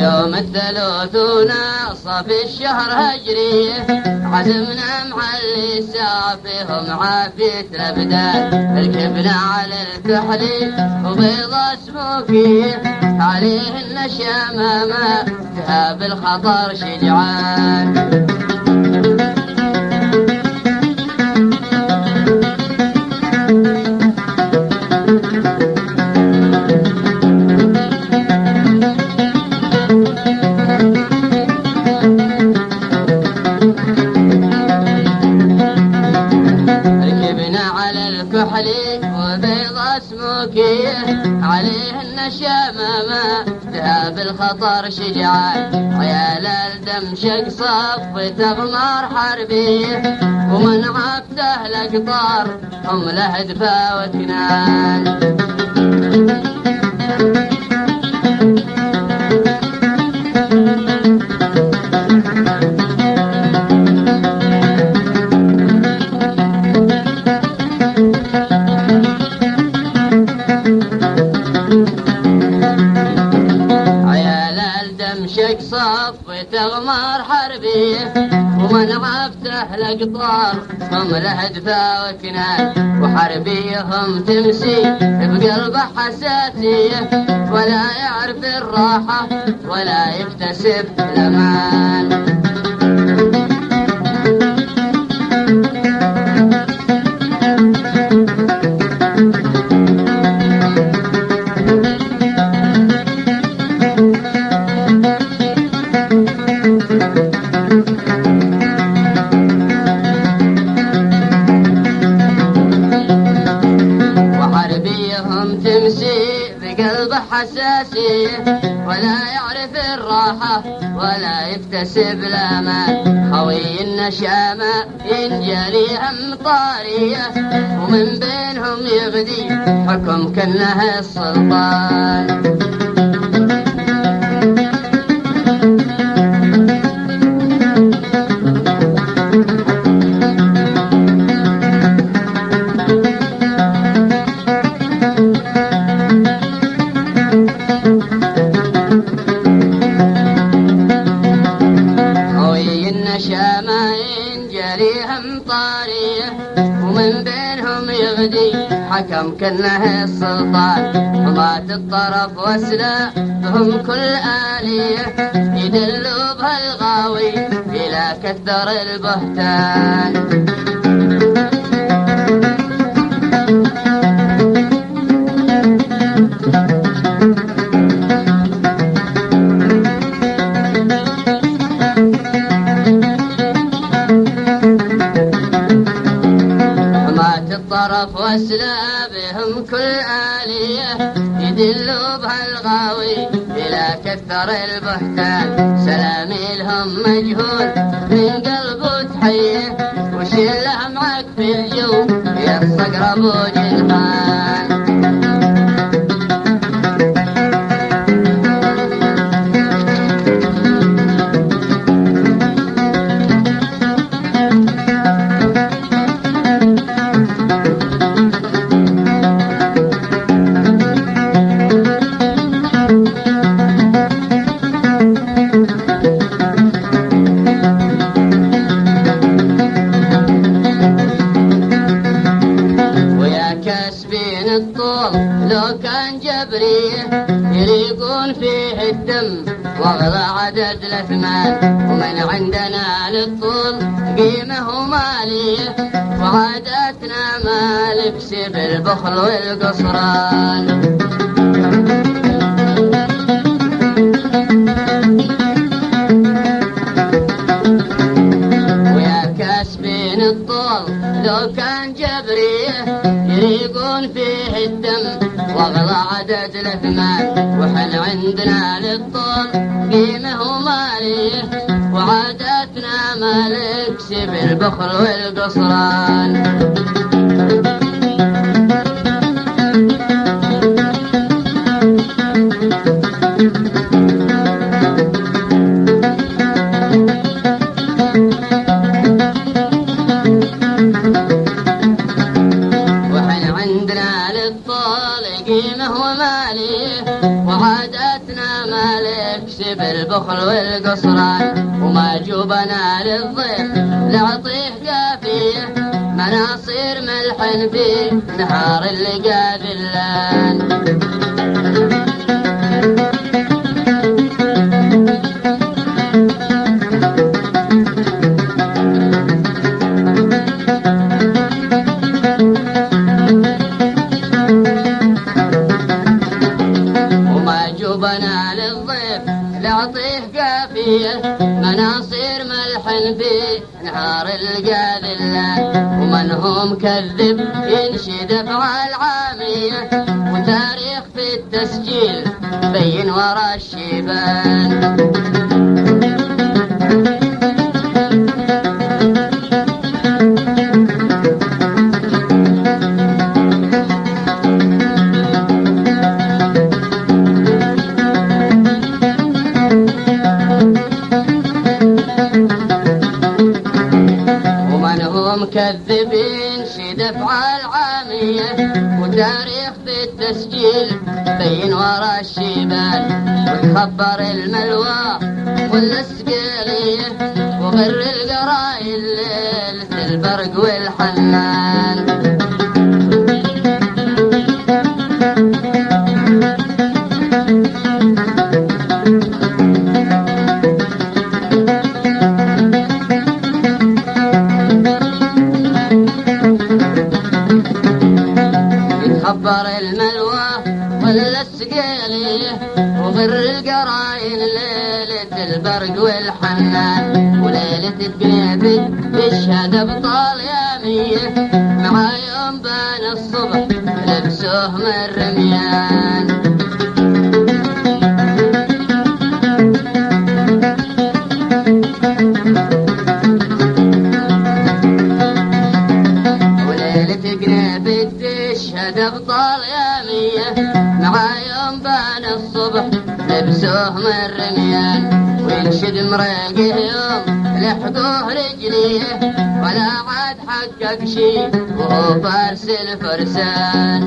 يوم الثلاثون صافي الشهر هجري عزمنا مع اللي سافيهم عافية الأبدان ركبنا على الكحل وبيضة سموكي عليهن شمامة تهاب الخطر شجعان وبيضة سموكية عليهن شمامة تهاب الخطر شجعان عيال الدمشق صف تغمار حربية ومن عبته الأقطار هم له دفا وكنان صف تغمار حربية ومن عبته الأقطار هم له دفا وكنان وحربيهم تمسي بقلبه حساسية ولا يعرف الراحة ولا يكتسب الأمان تمسي بقلبه حساسية ولا يعرف الراحة ولا يكتسب الأمان خوي النشامة ينجليهم طارية ومن بينهم يغدي حكم كأنه السلطان جريهم طارية ومن بينهم يغدي حكم كأنه السلطان حماة الطرف وسلاحهم كل آلية يدلوا بهالغاوي إلى كثر البهتان الطرف واسلابهم كل آلية يدلوا بهالغاوي إلى كثر البهتان سلامي لهم مجهول من قلبه تحيه وشيله معك في الجو يا الصقر ابو جنحان الطول لو كان جبريه يريقون فيه الدم واغلى عدد الاثمان ومن عندنا للطول قيمه وماليه وعاداتنا ما نكسب البخل والقصران ويا كاسبين الطول لو كان جبريه يريقون فيه الدم واغلى عدد الاثمان وحن عندنا للطول قيمه وماليه وعاداتنا ما نكسب البخل والقصران قيمه وماليه وعاداتنا ما يكسب البخل والقصران، وما جوبنا للضيف نعطيه قافية مناصير ملح في نهار اللي قابلان. وجوبنا للضيف نعطيه قافية مناصير ملح في نهار القاذلان، ومن هو مكذب ينشد افعال عامية وتاريخ في التسجيل بين ورا الشيبان. مكذبين شد افعال عامية وتاريخ في التسجيل بين ورا الشيبان، وتخبر الملوى والسقيلية وغر القرايل ليلة البرق والحنان. خبر الملوى والسقيلية وغر القرايل ليلة البرق والحنان، وليلة قنيبت يشهد ابطال يامية مع يوم بان الصبح لبسوه من رميان. تشهد ابطال يامية مع يوم بان الصبح لبسوه من رميان، وينشد مريقه يوم لحقوه رجليه ولا عاد حقق شي وهو فارس الفرسان.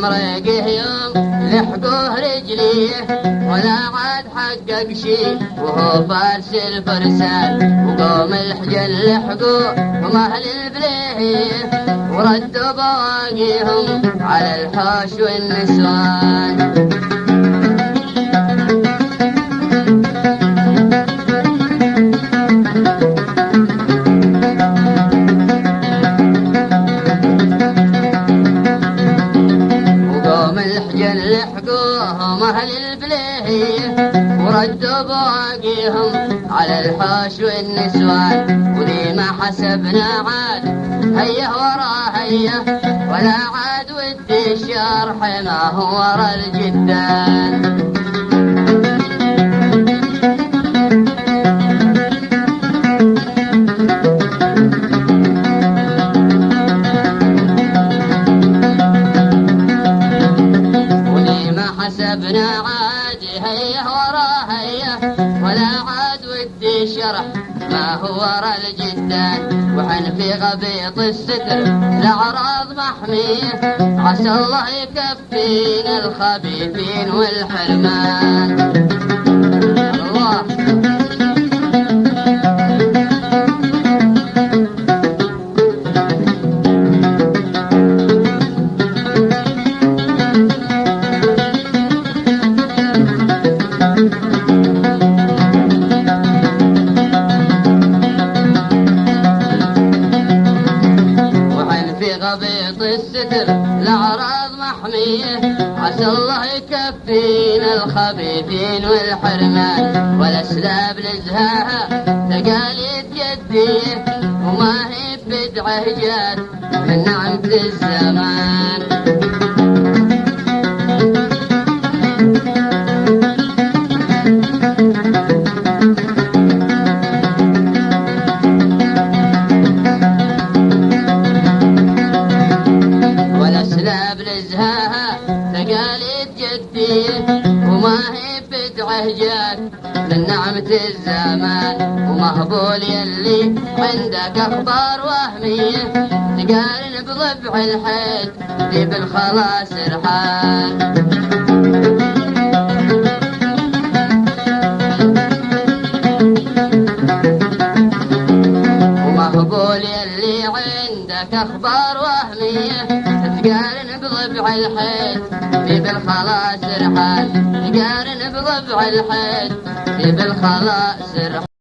مريقه يوم لحقوه رجليه ولا عاد حقق شي وهو فارس الفرسان، وقوم الحجل لحقوه هم اهل البليه وردوا بواقيهم على الحوش والنسوان. لحقوهم اهل البليه وردوا بواقيهم على الحوش والنسوان، ولي ما حسبنا عاد هيا ورا هيا ولا عاد ودي الشرح ما هو ورا الجدان. حسبنا عاد هيا ورا هيا ولا عاد ودي شرح ما هو ورا الجدان، وحن في غبيط الستر الأعراض محمية عسى الله يكفينا الخبيثين والحرمان. الله غبيط الستر الأعراض محمية عسى الله يكفينا الخبيثين والحرمان، والأسلاب لزهاها تقاليد جدية وما هي بدعة جات من نعمة الزمان. تقاليد جدية وما هي بدعة بضبعه جاك من نعمة الزمان، ومهبول يلي عندك أخبار وهمية تقارن بضبع الحيل ذي بالخلاص رحال. ومهبول يلي عندك أخبار وهمية تقارن بضبع الحيل ذي بالخلاص رحال، تقارن بضبع الحيل ذي بالخلاص رحال.